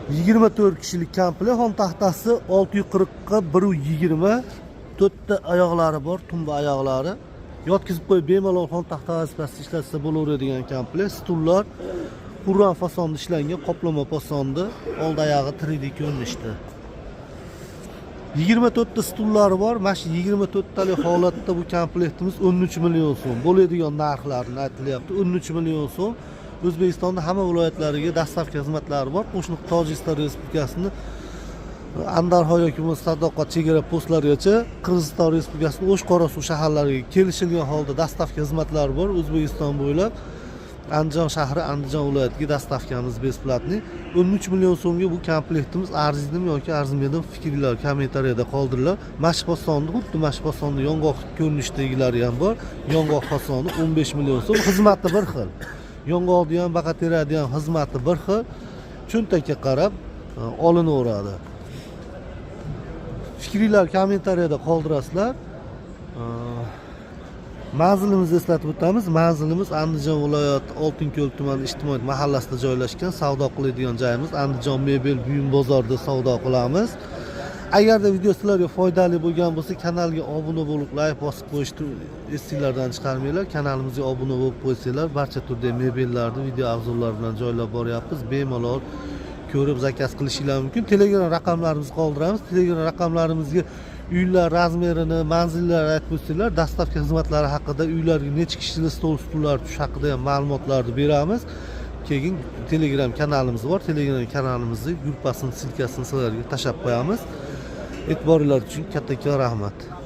24 kishilik komplet, xon taxtasi 640 ga 120, 4 ta oyoqlari bor, tumba oyoqlari. Yotkizib qo'yib bemalol xon taxta vazifasida ishlatsa bo'laveradigan komplet. Stullar Qur'on fasonda ishlangan, qoplama fasonda, old oyog'i 3D ko'rinishda. 24 ta stullari bor. Mana shu 24 talik holatda bu komplektimiz 13 million so'm. Bo'ladigan narxlarni aytilyapti. 13 million so'm. O'zbekistonda hamma viloyatlariga dastavka xizmatlari bor. Qo'shni Tojikiston Respublikasining Andarxon yoki Sadoqat chegara postlarigacha, Qirg'iziston Respublikasining O'sh Qorasuv shaharlariga kelishilgan holda dastavka xizmatlari bor. O'zbekiston bo'ylab Andijon shahri, Andijon viloyatiga dastavkamiz besplatniy. 13 million so'mga bu komplektimiz arziydimi yoki arzimaydimi fikrlar kommentariyada qoldiringlar. Mashbosonni, xuddi mashbosonni yong'oq ko'rinishdagilari ham bor. Yong'oq fasoni 15 million so'm. Xizmati bir xil. Yong'oqni ham, baqateradi ham xizmati bir xil. Cho'ntakka qarab olinaveradi. Fikrlar kommentariyada qoldirasizlar. Manzilimizni eslatib o'tamiz. Manzilimiz Andijon viloyati Oltinko'l tumani ijtimoiy mahallasida joylashgan. Savdo qiladigan joyimiz Andijon mebel buyum bozorida savdo qilamiz. Agarda video sizlarga foydali bo'lgan bo'lsa, kanalga obuna bo'lib, like bosib qo'yishni esinglardan chiqarmanglar. Kanalimizga obuna bo'lib qo'ysanglar, barcha turdagi mebellarni video obzorlar bilan joylab boryapmiz. Bemalol ko'rib zakaz qilishingiz mumkin. Telegram raqamlarimizni qoldiramiz. Telegram raqamlarimizga uylar razmerini, manzillarni aytib o'tsanglar, dastavka xizmatlari haqida, uylarga necha kishilik stol stullar tush haqida ham ma'lumotlarni beramiz. Keyin Telegram kanalimiz bor. Telegram kanalimizni gruppasini, silkasini sizlarga tashab qo'yamiz. E'tiboringlar uchun kattakon rahmat.